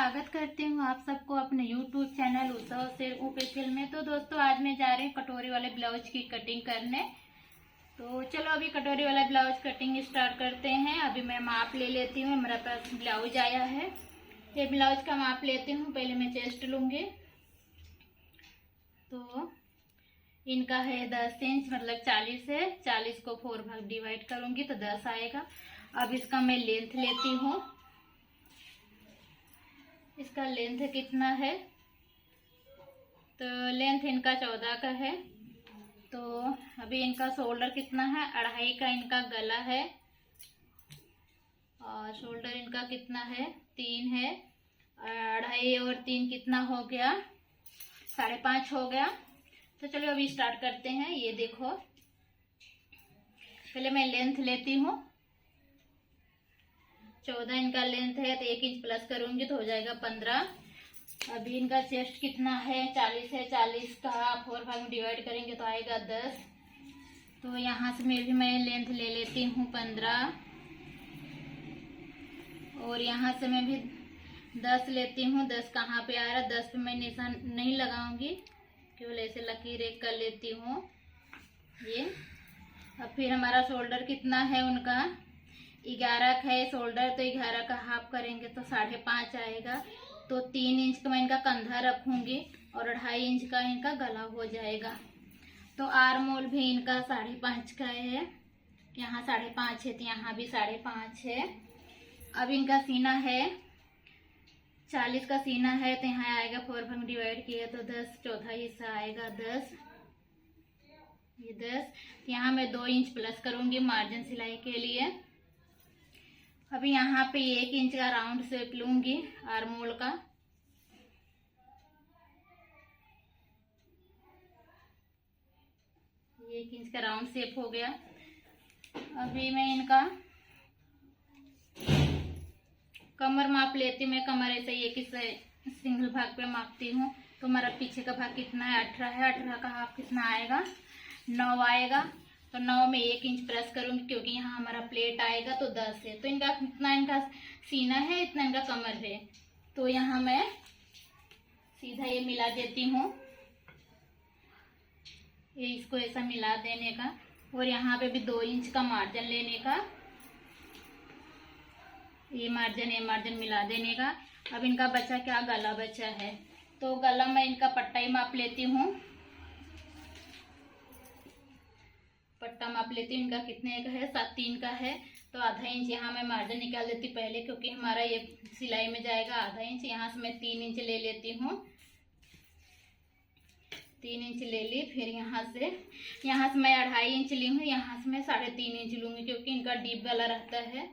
स्वागत करती हूँ आप सबको अपने YouTube चैनल उषा ऑफिशियल में। तो दोस्तों आज मैं जा रही हूँ कटोरी वाले ब्लाउज की कटिंग करने। तो चलो अभी कटोरी वाला ब्लाउज कटिंग स्टार्ट करते हैं। अभी मैं माप ले लेती हूँ, मेरे पास ब्लाउज आया है। ये ब्लाउज का माप लेती हूँ। पहले मैं चेस्ट लूँगी। तो इनका है 10 इंच, मतलब 40 है। 40 को 4 भाग डिवाइड करूँगी तो 10 आएगा। अब इसका मैं लेंथ लेती हूँ। इसका लेंथ कितना है? तो लेंथ इनका 14 का है। तो अभी इनका शोल्डर कितना है? 2.5 का इनका गला है। और शोल्डर इनका कितना है? 3 है। 2.5 और 3 कितना हो गया? 5.5 हो गया। तो चलो अभी स्टार्ट करते हैं। ये देखो, पहले मैं लेंथ लेती हूँ। 14 इनका लेंथ है तो 1 इंच प्लस करूंगी तो हो जाएगा 15। अभी इनका चेस्ट कितना है? 40 है। 40 का 4 भाग में डिवाइड करेंगे तो आएगा 10। तो यहाँ से मैं लेंथ ले लेती हूँ 15। और यहाँ से मैं भी 10 लेती हूँ। 10 कहाँ पे आ रहा है? 10 पे मैं निशान नहीं लगाऊंगी, केवल ऐसे लकीर एक कर लेती हूँ ये। अब फिर हमारा शोल्डर कितना है? उनका 11 का है शोल्डर, तो 11 का हाफ करेंगे तो 5.5 आएगा। तो 3 इंच का मैं इनका कंधा रखूंगी और 2.5 इंच का इनका गला हो जाएगा। तो आर्म होल भी इनका 5.5 का है। यहाँ 5.5 है तो यहाँ भी 5.5 है। अब इनका सीना है 40 का सीना है तो यहाँ आएगा 4 भाग डिवाइड किया तो 10, चौथा हिस्सा आएगा 10। ये 10। यहाँ मैं 2 इंच प्लस करूंगी मार्जिन सिलाई के लिए। अभी यहाँ पे 1 इंच का राउंड शेप लूंगी आर्म होल का। ये 1 इंच का राउंड शेप हो गया। अभी मैं इनका कमर माप लेती हूँ। मैं कमर ऐसे एक सिंगल भाग पे मापती हूँ। तो हमारा पीछे का भाग कितना है? 18 है। 18 का हाफ कितना आएगा? 9 आएगा। तो 9 में 1 इंच प्लस करूंगी क्योंकि यहाँ हमारा प्लेट आएगा तो 10 है। तो इनका कितना इनका सीना है, इतना इनका कमर है। तो यहाँ मैं सीधा ये मिला देती हूँ, ये इसको ऐसा मिला देने का। और यहाँ पे भी 2 इंच का मार्जिन लेने का, ये मार्जिन मिला देने का। अब इनका बचा क्या? गला बचा है। तो गला मैं इनका पट्टा ही माप लेती हूँ। पट्टा माप लेती हूँ। इनका कितने का है? 3 का है। तो आधा इंच यहाँ मैं मार्जिन निकाल देती हूँ पहले, क्योंकि हमारा ये सिलाई में जाएगा आधा इंच। यहाँ से मैं 3 इंच ले लेती हूँ। 3 इंच ले ली। फिर यहाँ से मैं 2.5 इंच ली हूँ। यहाँ से मैं 3.5 इंच लूंगी क्योंकि इनका डीप गला रहता है।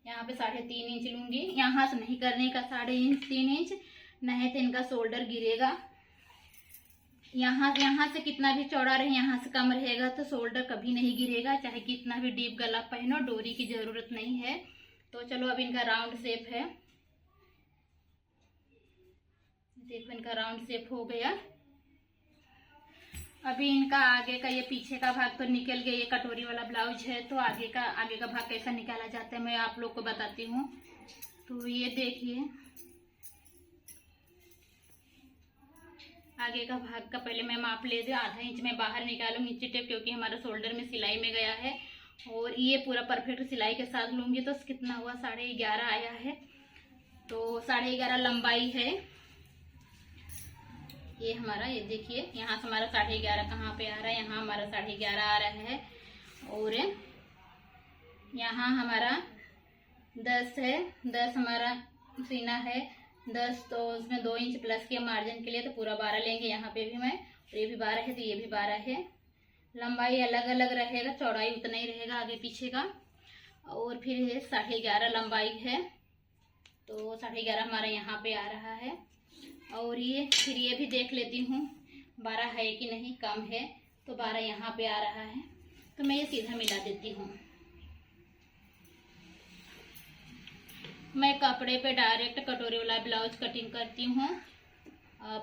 यहाँ पे 3.5 इंच लूंगी। यहाँ से नहीं करने का 3 इंच, नहीं तो इनका शोल्डर गिरेगा। यहाँ से कितना भी चौड़ा रहे, यहाँ से कम रहेगा तो शोल्डर कभी नहीं गिरेगा, चाहे कितना भी डीप गला पहनो, डोरी की जरूरत नहीं है। तो चलो अब इनका राउंड शेप है। देखो इनका राउंड शेप हो गया। अभी इनका आगे का, ये पीछे का भाग तो निकल गया। ये कटोरी वाला ब्लाउज है तो आगे का भाग कैसा निकाला जाता है मैं आप लोग को बताती हूँ। तो ये देखिए, आगे का भाग का पहले मैं माप ले दूँ। आधा इंच मैं बाहर निकालूंगी नीचे टेप, क्योंकि हमारा शोल्डर में सिलाई में गया है। और ये पूरा परफेक्ट सिलाई के साथ लूंगी तो कितना हुआ? 11.5 आया है। तो 11.5 लंबाई है ये हमारा। ये देखिए यहाँ से हमारा 11.5 कहाँ पे आ रहा है? यहाँ हमारा 11.5 आ रहा है। और यहाँ हमारा 10 है। 10 हमारा सीना है। 10 तो उसमें 2 इंच प्लस किया मार्जिन के लिए तो पूरा 12 लेंगे। यहाँ पे भी मैं, और ये भी 12 है तो ये भी 12 है। लंबाई अलग अलग रहेगा, चौड़ाई उतना ही रहेगा आगे पीछे का। और फिर ये 11.5 लंबाई है। तो 11.5 हमारा यहाँ पे आ रहा है। और ये फिर ये भी देख लेती हूँ 12 है कि नहीं, कम है तो 12 यहाँ पे आ रहा है। तो मैं ये सीधा मिला देती हूँ। मैं कपड़े पे डायरेक्ट कटोरी वाला ब्लाउज कटिंग करती हूँ,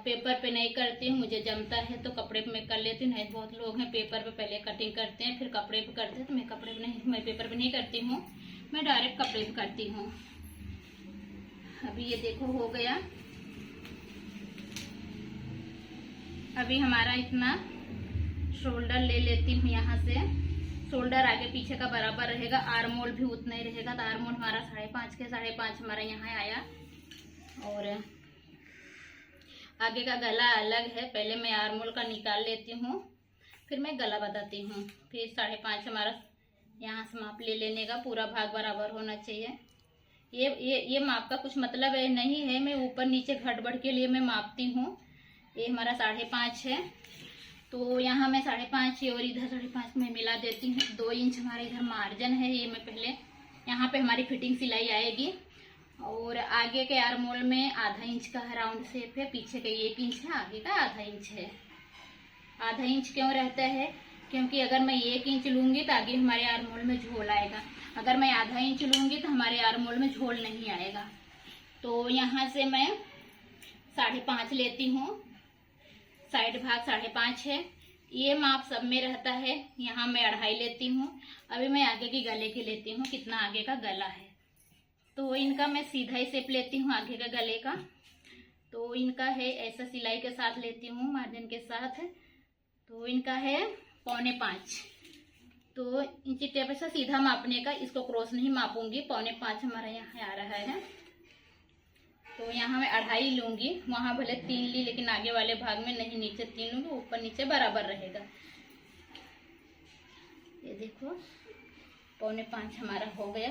पेपर पे नहीं करती हूँ। मुझे जमता है तो कपड़े पे मैं कर लेती हूँ। नहीं बहुत लोग हैं पेपर पे पहले कटिंग करते हैं फिर कपड़े पे करते हैं, तो मैं पेपर पे नहीं करती हूँ, मैं डायरेक्ट कपड़े पे करती हूँ। अभी ये देखो हो गया। अभी हमारा इतना शोल्डर ले लेती हूँ, यहाँ से शोल्डर आगे पीछे का बराबर रहेगा, आर्म होल भी उतना ही रहेगा। तो आर्म होल हमारा 5.5 के 5.5 हमारा यहाँ आया। और आगे का गला अलग है, पहले मैं आर्म होल का निकाल लेती हूँ, फिर मैं गला बताती हूँ। फिर 5.5 हमारा यहाँ से माप ले लेने का, पूरा भाग बराबर होना चाहिए। ये माप का कुछ मतलब है नहीं है, मैं ऊपर नीचे घट बढ़ के लिए मैं मापती हूँ। ये हमारा 5.5 है, तो यहाँ मैं 5.5 और इधर 5.5 में मिला देती हूँ। 2 इंच हमारा इधर मार्जिन है, ये मैं पहले यहाँ पे हमारी फिटिंग सिलाई आएगी। और आगे के आर्म होल में ½ इंच का राउंड शेप है, पीछे का 1 इंच है, आगे का ½ इंच है। ½ इंच क्यों रहता है? क्योंकि अगर मैं 1 इंच लूंगी तो आगे हमारे आर्म होल में झोल आएगा, अगर मैं ½ इंच लूंगी तो हमारे आर्म होल में झोल नहीं आएगा। तो यहाँ से मैं 5.5 लेती हूँ, साइड भाग 5.5 है, ये माप सब में रहता है। यहाँ मैं 2.5 लेती हूँ। अभी मैं आगे की गले की लेती हूँ, कितना आगे का गला है। तो इनका मैं सीधा ही शेप लेती हूँ आगे का गले का। तो इनका है ऐसा सिलाई के साथ लेती हूँ, मार्जिन के साथ। तो इनका है 4.25। तो इंची टेप से सीधा मापने का, इसको क्रॉस नहीं मापूंगी। 4.25 हमारा यहाँ आ रहा है। तो यहाँ मैं 2.5 लूंगी, वहां भले 3 ली, लेकिन आगे वाले भाग में नहीं, नीचे 3 लूंगी, ऊपर नीचे बराबर रहेगा। ये देखो 4.25 हमारा हो गया,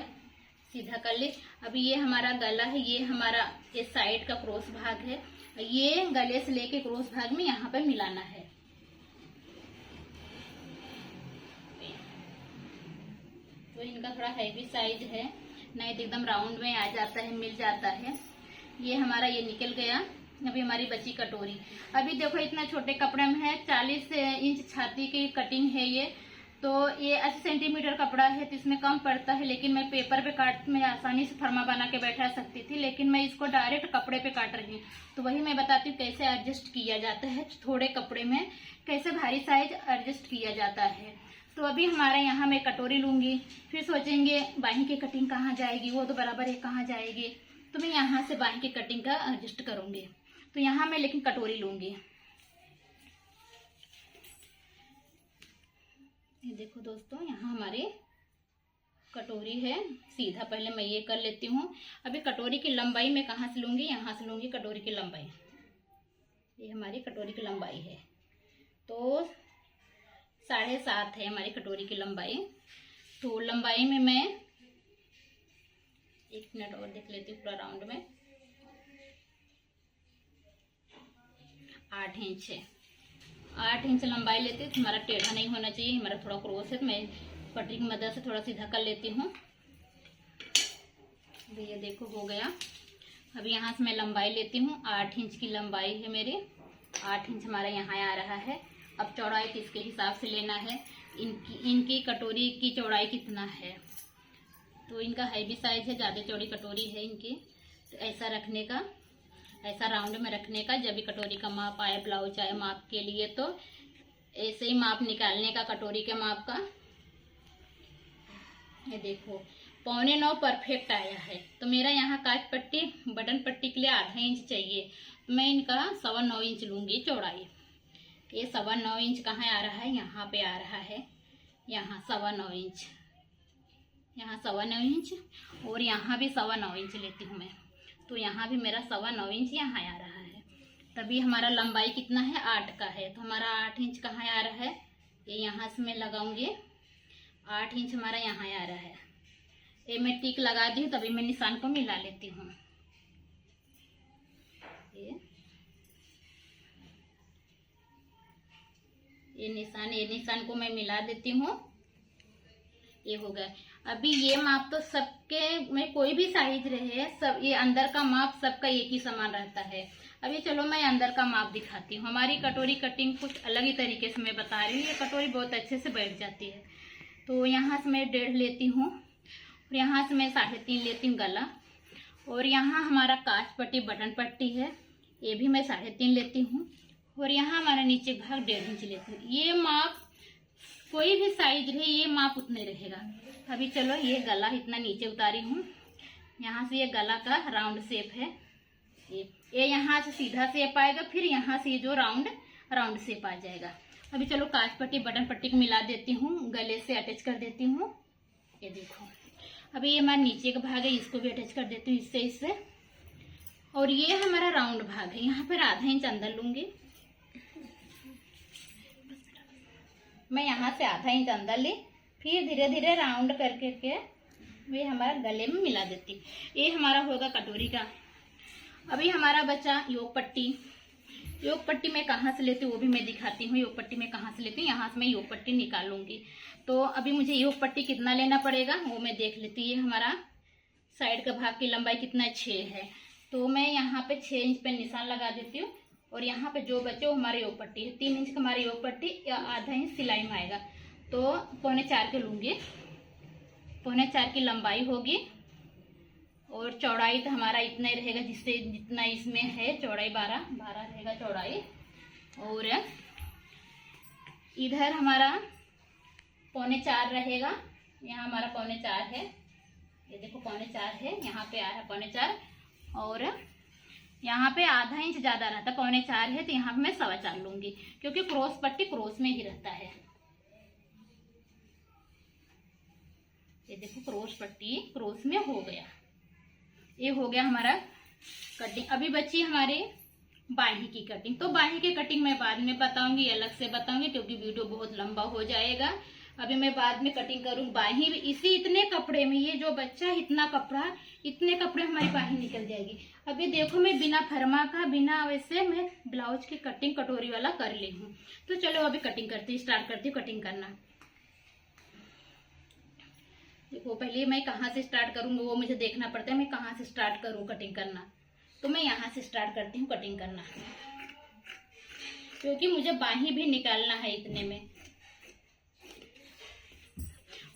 सीधा कर ली। अभी ये हमारा गला है, ये हमारा इस साइड का क्रॉस भाग है, ये गले से लेके क्रॉस भाग में यहाँ पे मिलाना है। तो इनका थोड़ा हैवी साइज है, नहीं तो एकदम राउंड में आ जाता है, मिल जाता है। ये हमारा ये निकल गया। अभी हमारी बची कटोरी। अभी देखो इतना छोटे कपड़े में है, 40 इंच छाती की कटिंग है ये। तो ये 80 सेंटीमीटर कपड़ा है, तो इसमें कम पड़ता है, लेकिन मैं पेपर पे काट में आसानी से फरमा बना के बैठा सकती थी, लेकिन मैं इसको डायरेक्ट कपड़े पे काट रही हूँ। तो वही मैं बताती हूँ कैसे एडजस्ट किया जाता है, थोड़े कपड़े में कैसे भारी साइज एडजस्ट किया जाता है। तो अभी हमारे यहाँ मैं कटोरी लूंगी, फिर सोचेंगे बाही की कटिंग कहाँ जाएगी, वो तो बराबर है कहाँ जाएगी। तो मैं यहाँ से बाही की कटिंग का एडजस्ट करूंगी। तो यहाँ मैं लेकिन कटोरी लूंगी। ये देखो दोस्तों, यहाँ हमारी कटोरी है, सीधा पहले मैं ये कर लेती हूँ। अभी कटोरी की लंबाई मैं कहाँ से लूंगी, यहाँ से लूंगी कटोरी की लंबाई। ये हमारी कटोरी की लंबाई है, तो 7.5 है हमारी कटोरी की लंबाई। तो लंबाई में मैं 1 मिनट और देख लेती हूँ, पूरा राउंड में 8 इंच है। 8 इंच लंबाई लेती हूँ। तो हमारा टेढ़ा नहीं होना चाहिए, हमारा थोड़ा क्रॉस है, तो मैं पटरी की मदद से थोड़ा सीधा कर लेती हूँ। अभी ये देखो हो गया। अभी यहाँ से मैं लंबाई लेती हूँ, 8 इंच की लंबाई है मेरी। 8 इंच हमारा यहाँ आ रहा है। अब चौड़ाई किसके हिसाब से लेना है, इनकी कटोरी की चौड़ाई कितना है। तो इनका हैवी साइज है, ज़्यादा चौड़ी कटोरी है इनकी। तो ऐसा रखने का, ऐसा राउंड में रखने का, जब भी कटोरी का माप आए ब्लाउज आए माप के लिए, तो ऐसे ही माप निकालने का कटोरी के माप का। ये देखो 8.25 परफेक्ट आया है। तो मेरा यहाँ काट पट्टी बटन पट्टी के लिए ½ इंच चाहिए, मैं इनका 9.25 इंच लूंगी चौड़ाई। ये 9.25 इंच कहाँ आ रहा है, यहाँ पे आ रहा है, यहाँ 9.25 इंच, यहाँ 9.25 इंच, और यहाँ भी 9.25 इंच लेती हूँ मैं। तो यहाँ भी मेरा 9.25 इंच यहाँ आ रहा है। तभी हमारा लंबाई कितना है, 8 का है। तो हमारा 8 इंच कहाँ आ रहा है, ये यहाँ से मैं लगाऊंगी। 8 इंच हमारा यहाँ आ रहा है। ये मैं टिक लगा दी हूँ, तभी मैं निशान को मिला लेती हूँ। ये निशान को मैं मिला देती हूँ। ये हो गया। अभी ये माप तो सबके में कोई भी साइज रहे, सब ये अंदर का माप सबका एक ही समान रहता है। अभी चलो मैं अंदर का माप दिखाती हूँ। हमारी कटोरी कटिंग कुछ अलग ही तरीके से मैं बता रही हूँ। ये कटोरी बहुत अच्छे से बैठ जाती है। तो यहाँ से मैं 1.5 लेती हूँ, और यहाँ से मैं 3.5 लेती हूँ गला, और यहाँ हमारा काच पट्टी बटन पट्टी है, ये भी मैं 3.5 लेती हूँ, और यहाँ हमारा नीचे भाग 1.5 इंच लेती हूँ। ये माप कोई भी साइज रहे, ये माप उतने रहेगा। अभी चलो ये गला इतना नीचे उतारी हूँ, यहाँ से ये गला का राउंड शेप है, ये यहाँ से सीधा शेप आएगा, फिर यहाँ से ये जो राउंड शेप आ जाएगा। अभी चलो काज पट्टी बटन पट्टी को मिला देती हूँ, गले से अटैच कर देती हूँ। ये देखो अभी ये हमारा नीचे का भाग है, इसको भी अटैच कर देती हूँ इससे। और ये हमारा राउंड भाग है, यहाँ पर आधा इंच अंदर लूंगी मैं, यहाँ से आधा इंच अंदर ली, फिर धीरे धीरे राउंड करके वे हमारा गले में मिला देती। ये हमारा होगा कटोरी का। अभी हमारा बचा योग पट्टी। योग पट्टी मैं कहाँ से लेती हूँ वो भी मैं दिखाती हूँ। योग पट्टी मैं कहाँ से लेती हूँ, यहाँ से मैं योग पट्टी निकालूंगी। तो अभी मुझे योग पट्टी कितना लेना पड़ेगा वो मैं देख लेती हूँ। ये हमारा साइड का भाग की लंबाई कितना है, 6 है। तो मैं यहाँ पे 6 इंच पे निशान लगा देती हूँ, और यहाँ पे जो बचे वो हमारे योग पट्टी है। 3 इंच का हमारी योग पट्टी या आधा इंच सिलाई में आएगा, तो 3.25 के लूँगी। 3.25 की लंबाई होगी, और चौड़ाई तो हमारा इतना ही रहेगा, जिससे जितना इसमें है चौड़ाई 12 रहेगा चौड़ाई। और इधर हमारा 3.25 रहेगा, यहाँ हमारा 3.25 है। ये देखो 3.25 है, यहाँ पे आ रहा है 3.25, और यहाँ पे आधा इंच ज़्यादा रहता है, 3.25 है, तो यहाँ पे मैं 4.25 लूँगी, क्योंकि क्रॉस पट्टी क्रॉस में ही रहता है। ये देखो क्रॉस पट्टी क्रॉस में हो गया। ये हो गया हमारा कटिंग। अभी बची हमारे बाही की कटिंग। तो बाही की कटिंग मैं बाद में बताऊंगी, अलग से बताऊंगी, क्योंकि वीडियो बहुत लंबा हो जाएगा। अभी मैं बाद में कटिंग करूँ बाही इसी इतने कपड़े में, ये जो बच्चा इतना कपड़ा, इतने कपड़े हमारी बाही निकल जाएगी। अभी देखो मैं बिना फरमा का, बिना वैसे मैं ब्लाउज की कटिंग कटोरी वाला कर ली हूँ। तो चलो अभी कटिंग स्टार्ट करती हूँ कटिंग करना। देखो पहले मैं कहाँ से स्टार्ट करूँगी वो मुझे देखना पड़ता है, मैं कहाँ से स्टार्ट करूँ कटिंग करना। तो मैं यहाँ से स्टार्ट करती हूँ कटिंग करना, क्योंकि मुझे बाही भी निकालना है इतने में।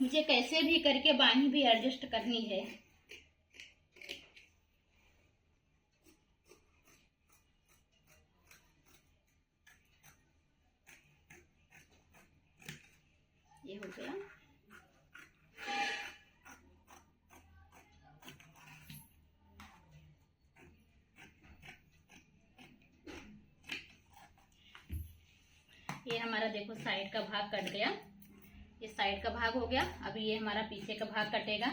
मुझे कैसे भी करके बाही भी एडजस्ट करनी है। ये हो गया। ये हमारा देखो साइड का भाग कट गया, ये साइड का भाग हो गया। अभी ये हमारा पीछे का भाग कटेगा।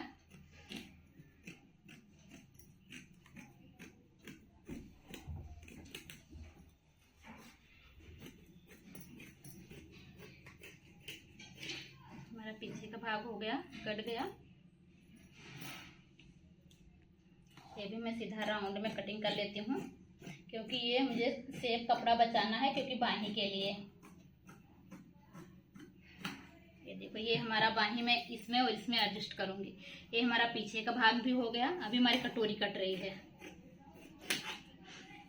हमारा पीछे का भाग हो गया, कट गया। ये भी मैं सीधा राउंड में कटिंग कर लेती हूँ, क्योंकि ये मुझे सेफ कपड़ा बचाना है, क्योंकि बाही के लिए। देखो ये हमारा बाही में इसमें और इसमें एडजस्ट करूंगी। ये हमारा पीछे का भाग भी हो गया। अभी हमारी कटोरी कट रही है।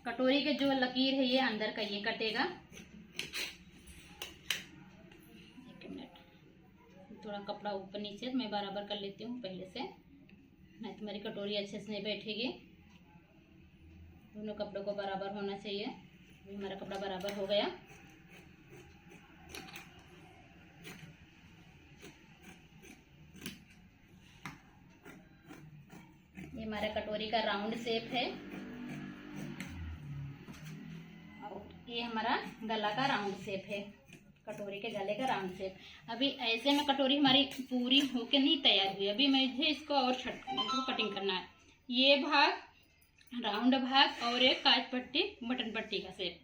कटोरी के जो लकीर है ये अंदर का ये कटेगा। एक मिनट, थोड़ा कपड़ा ऊपर नीचे मैं बराबर कर लेती हूँ पहले से, नहीं तो मेरी कटोरी अच्छे से नहीं बैठेगी। दोनों कपड़ों को बराबर होना चाहिए। अभी हमारा कपड़ा बराबर हो गया। हमारा कटोरी का राउंड शेप है, और ये हमारा गला का राउंड शेप है, कटोरी के गले का राउंड शेप। अभी ऐसे में कटोरी हमारी पूरी होके नहीं तैयार हुई, अभी मुझे इसको और कटिंग करना है। ये भाग राउंड भाग और एक काज पट्टी बटन पट्टी का शेप,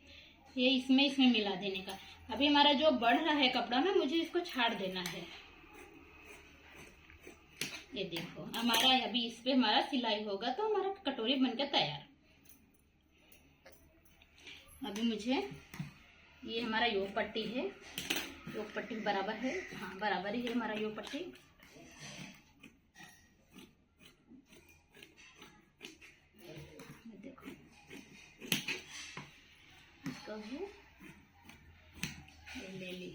ये इसमें मिला देने का। अभी हमारा जो बढ़ रहा है कपड़ा ना, मुझे इसको छाड़ देना है। ये देखो हमारा अभी इस पे हमारा सिलाई होगा, तो हमारा कटोरी बनकर तैयार। अभी मुझे ये हमारा योग पट्टी है, योग पट्टी बराबर है, हाँ बराबर ही है हमारा योग पट्टी। देखो इसको भी ले ली।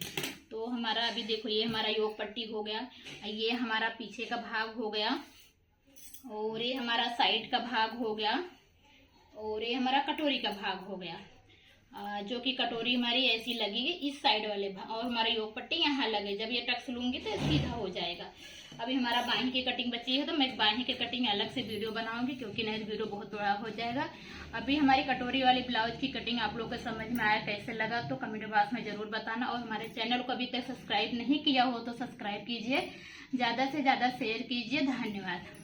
तो हमारा अभी देखो ये हमारा योग पट्टी हो गया, ये हमारा पीछे का भाग हो गया, और ये हमारा साइड का भाग हो गया, और ये हमारा कटोरी का भाग हो गया। जो कि कटोरी हमारी ऐसी लगेगी इस साइड वाले और हमारा योग पट्टी यहाँ लगे। जब ये टक्स लूंगी तो सीधा हो जाएगा। अभी हमारा बाहीं की कटिंग बची है तो मैं बाहीं की कटिंग अलग से वीडियो बनाऊंगी, क्योंकि नहीं वीडियो बहुत बड़ा हो जाएगा। अभी हमारी कटोरी वाली ब्लाउज की कटिंग आप लोग को समझ में आया, कैसे लगा तो कमेंट बॉक्स में जरूर बताना। और हमारे चैनल को अभी तक सब्सक्राइब नहीं किया हो तो सब्सक्राइब कीजिए, ज्यादा से ज्यादा शेयर कीजिए। धन्यवाद।